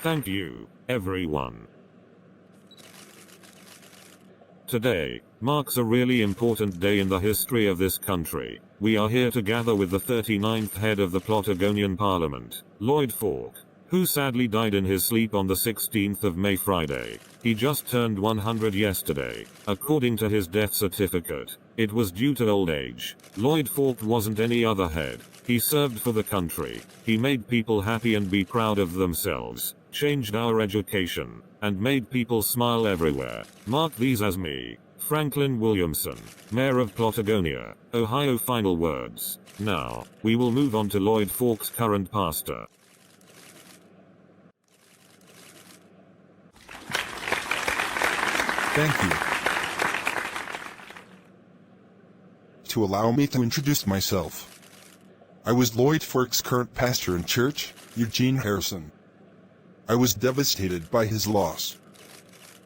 Thank you, everyone. Today marks a really important day in the history of this country. We are here together with the 39th head of the Plotagonian Parliament, Lloyd, who sadly died in his sleep on the 16th of May Friday. He just turned 100 yesterday. According to his death certificate, it was due to old age. Lloyd wasn't any other head. He served for the country. He made people happy and be proud of themselves, changed our education, and made people smile everywhere. Mark these as me, Franklin Williamson, Mayor of Plotagonia, Ohio. Final words. Now, we will move on to Lloyd current pastor. Thank you. To allow me to introduce myself. I was Lloyd current pastor in church, Eugene Harrison. I was devastated by his loss.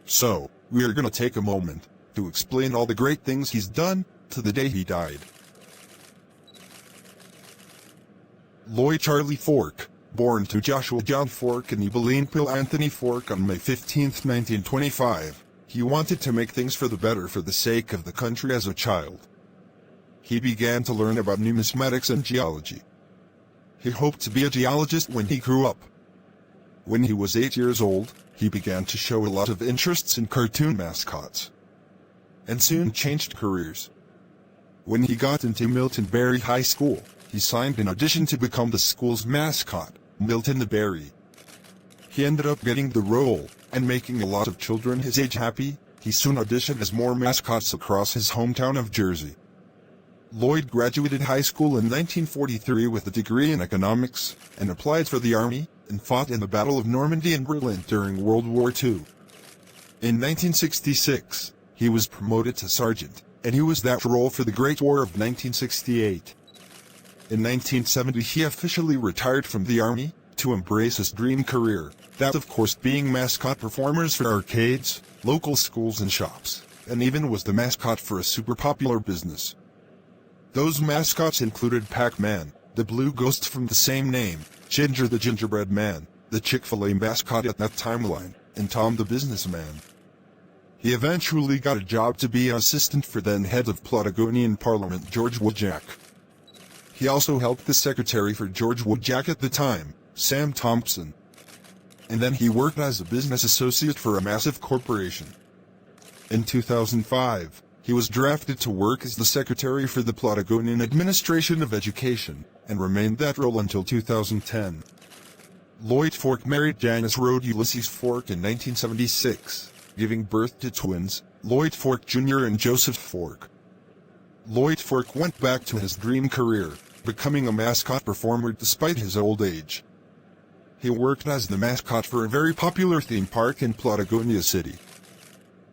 So, we are gonna take a moment to explain all the great things he's done to the day he died. Lloyd Charlie born to Joshua John and Evelyn Pill Anthony on May 15, 1925. He wanted to make things for the better for the sake of the country as a child. He began to learn about numismatics and geology. He hoped to be a geologist when he grew up. When he was 8 years old, he began to show a lot of interests in cartoon mascots, and soon changed careers. When he got into Milton Berry High School, he signed an audition to become the school's mascot, Milton the Berry. He ended up getting the role, and making a lot of children his age happy. He soon auditioned as more mascots across his hometown of Jersey. Lloyd graduated high school in 1943 with a degree in economics, and applied for the Army, and fought in the Battle of Normandy and Berlin during World War II. In 1966, he was promoted to sergeant, and he was that role for the Great War of 1968. In 1970 he officially retired from the Army, to embrace his dream career, that of course being mascot performers for arcades, local schools and shops, and even was the mascot for a super popular business. Those mascots included Pac-Man, the blue ghost from the same name, Ginger the gingerbread man, the Chick-fil-A mascot at that timeline, and Tom the businessman. He eventually got a job to be an assistant for then head of Plotagonian Parliament George Woodjack. He also helped the secretary for George Woodjack at the time, Sam Thompson. And then he worked as a business associate for a massive corporation. In 2005, he was drafted to work as the secretary for the Plotagonian Administration of Education, and remained that role until 2010. Lloyd married Janice Rhode Ulysses in 1976, giving birth to twins, Lloyd Jr. and Joseph Lloyd went back to his dream career, becoming a mascot performer despite his old age. He worked as the mascot for a very popular theme park in Platagonia City.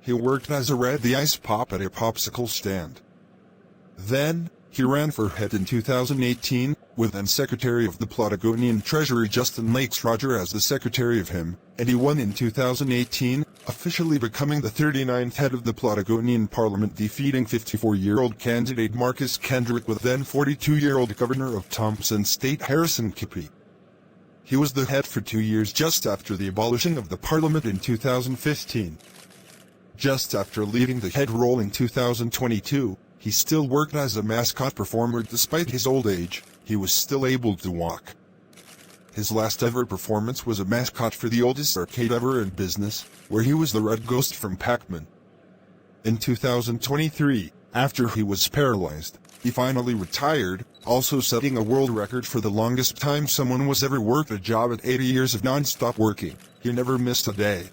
He worked as a Red the Ice Pop at a popsicle stand. Then, he ran for head in 2018, with then Secretary of the Plotagonian Treasury Justin Lakes Roger as the secretary of him, and he won in 2018, officially becoming the 39th head of the Plotagonian Parliament, defeating 54-year-old candidate Marcus Kendrick with then 42-year-old Governor of Thompson State Harrison Kippy. He was the head for 2 years just after the abolition of the Parliament in 2015. Just after leaving the head role in 2022, he still worked as a mascot performer despite his old age. He was still able to walk. His last ever performance was a mascot for the oldest arcade ever in business, where he was the Red Ghost from Pac-Man. In 2023, after he was paralyzed, he finally retired, also setting a world record for the longest time someone was ever worked a job at 80 years of non-stop working. He never missed a day.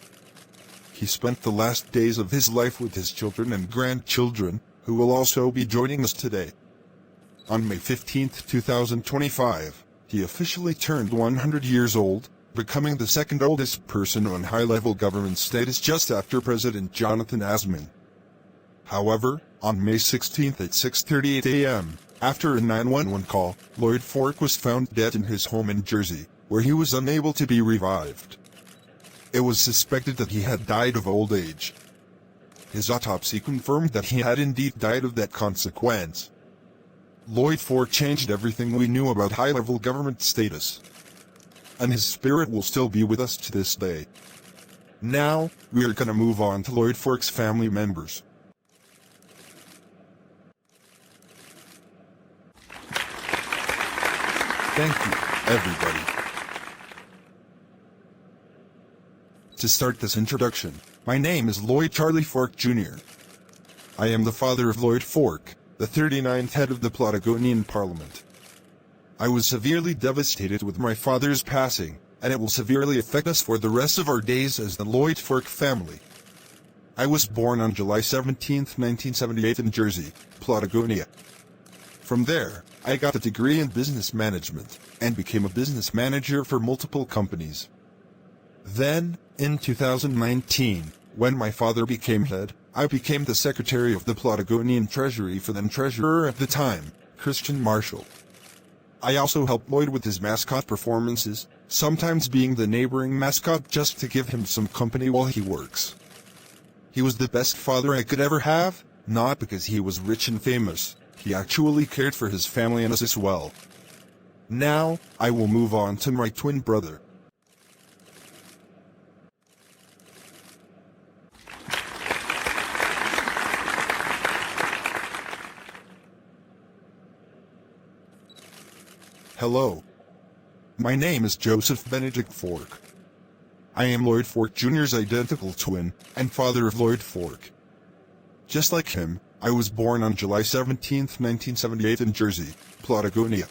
He spent the last days of his life with his children and grandchildren, who will also be joining us today. On May 15, 2025, he officially turned 100 years old, becoming the second oldest person on high-level government status just after President Jonathan Asman. However, on May 16 at 6:38 a.m., after a 911 call, Lloyd was found dead in his home in Jersey, where he was unable to be revived. It was suspected that he had died of old age. His autopsy confirmed that he had indeed died of that consequence. Lloyd changed everything we knew about high-level government status. and his spirit will still be with us to this day. Now, we are gonna move on to Lloyd Fork's family members. Thank you, everybody. To start this introduction, my name is Lloyd Charlie Fork Jr. I am the father of Lloyd Fork, the 39th head of the Plotigonian Parliament. I was severely devastated with my father's passing, and it will severely affect us for the rest of our days as the Lloyd Fork family. I was born on July 17, 1978 in Jersey, Plotigonia. From there, I got a degree in business management, and became a business manager for multiple companies. Then, in 2019, when my father became head, I became the secretary of the Plotigonian Treasury for then treasurer at the time, Christian Marshall. I also helped Lloyd with his mascot performances, sometimes being the neighboring mascot just to give him some company while he works. He was the best father I could ever have, not because he was rich and famous. He actually cared for his family and us as well. Now, I will move on to my twin brother. Hello. My name is Joseph Benedict Fork. I am Lloyd Fork Jr.'s identical twin, and father of Lloyd Fork. Just like him, I was born on July 17, 1978 in Jersey, Plotigonia.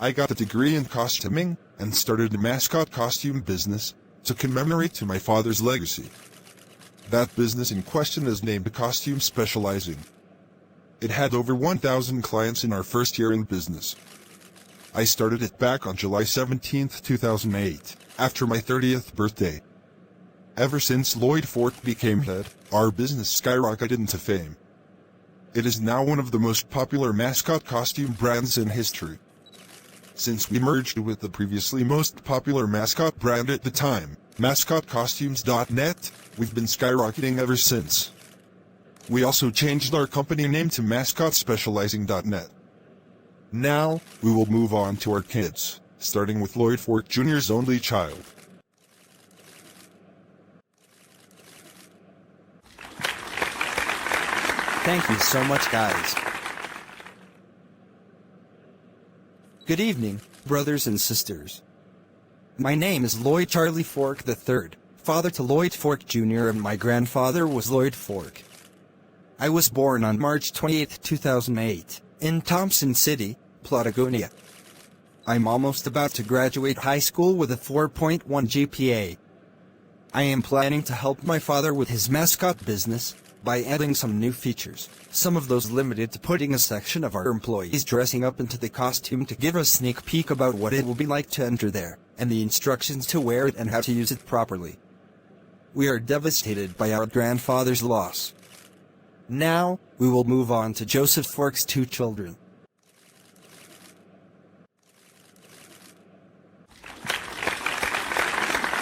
I got a degree in costuming, and started a mascot costume business, to commemorate to my father's legacy. That business in question is named Costume Specializing. It had over 1,000 clients in our first year in business. I started it back on July 17, 2008, after my 30th birthday. Ever since Lloyd Fork became head, our business skyrocketed into fame. It is now one of the most popular mascot costume brands in history. Since we merged with the previously most popular mascot brand at the time, MascotCostumes.net, we've been skyrocketing ever since. We also changed our company name to MascotSpecializing.net. Now, we will move on to our kids, starting with Lloyd Fork Jr.'s only child. Thank you so much, guys. Good evening, brothers and sisters. My name is Lloyd Charlie Fork III, father to Lloyd Fork Jr., and my grandfather was Lloyd Fork. I was born on March 28, 2008, in Thompson City, Plotigonia. I'm almost about to graduate high school with a 4.1 GPA. I am planning to help my father with his mascot business, by adding some new features, some of those limited to putting a section of our employees dressing up into the costume to give a sneak peek about what it will be like to enter there, and the instructions to wear it and how to use it properly. We are devastated by our grandfather's loss. Now, we will move on to Joseph Fork's two children.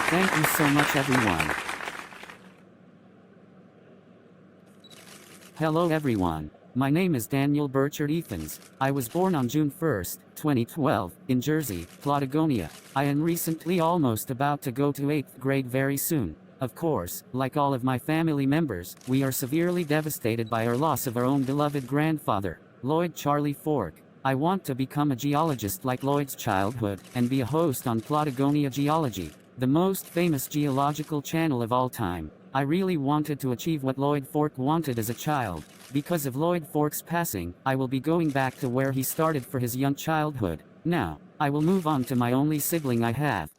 Thank you so much, everyone. Hello everyone, my name is Daniel Burchard Ethans. I was born on June 1st, 2012, in Jersey, Plotigonia. I am recently almost about to go to 8th grade very soon. Of course, like all of my family members, we are severely devastated by our loss of our own beloved grandfather, Lloyd Charlie Fork. I want to become a geologist like Lloyd's childhood, and be a host on Plotigonia Geology, the most famous geological channel of all time. I really wanted to achieve what Lloyd Fork wanted as a child. Because of Lloyd Fork's passing, I will be going back to where he started for his young childhood. Now, I will move on to my only sibling I have.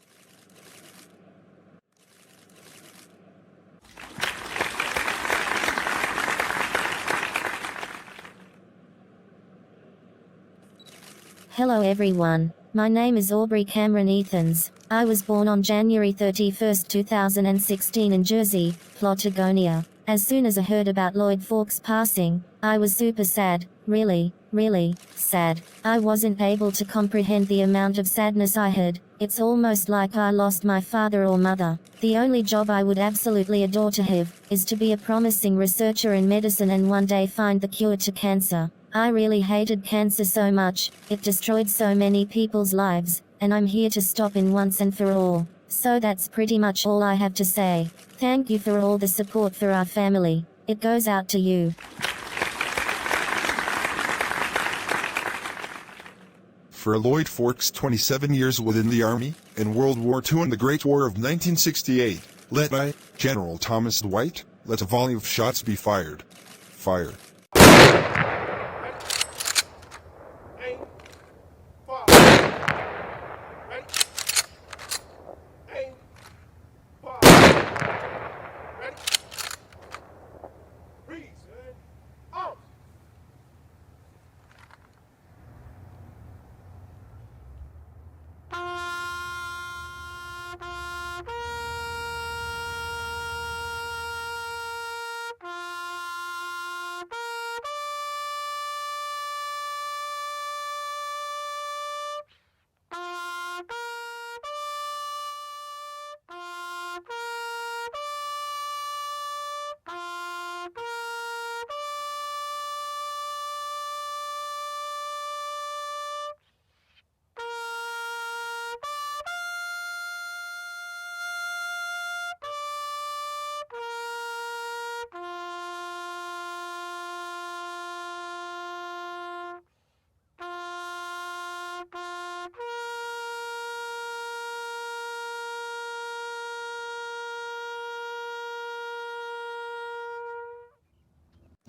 Hello everyone, my name is Aubrey Cameron Ethans. I was born on January 31, 2016 in Jersey, Plotigonia. As soon as I heard about Lloyd Fork's passing, I was super sad, really sad. I wasn't able to comprehend the amount of sadness I had. It's almost like I lost my father or mother. The only job I would absolutely adore to have, is to be a promising researcher in medicine and one day find the cure to cancer. I really hated cancer so much, it destroyed so many people's lives. and I'm here to stop in once and for all. So that's pretty much all I have to say. Thank you for all the support for our family. It goes out to you. For Lloyd Fork's 27 years within the Army, in World War II and the Great War of 1968, led by General Thomas Dwight, let a volley of shots be fired. Fire.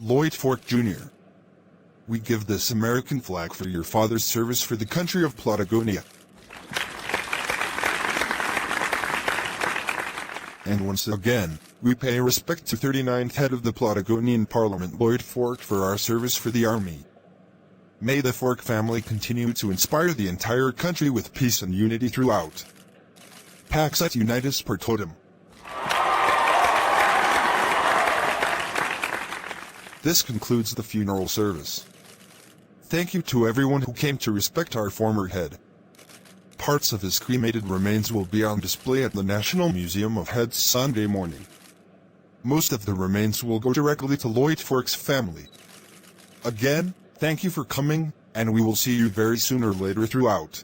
Lloyd Fork Jr. We give this American flag for your father's service for the country of Patagonia. And once again, we pay respect to 39th head of the Patagonian Parliament, Lloyd Fork, for our service for the Army. May the Fork family continue to inspire the entire country with peace and unity throughout. Pax et unitas per totem. This concludes the funeral service. Thank you to everyone who came to respect our former head. Parts of his cremated remains will be on display at the National Museum of Heads Sunday morning. Most of the remains will go directly to Lloyd Fork's family. Again, thank you for coming, and we will see you very soon or later throughout.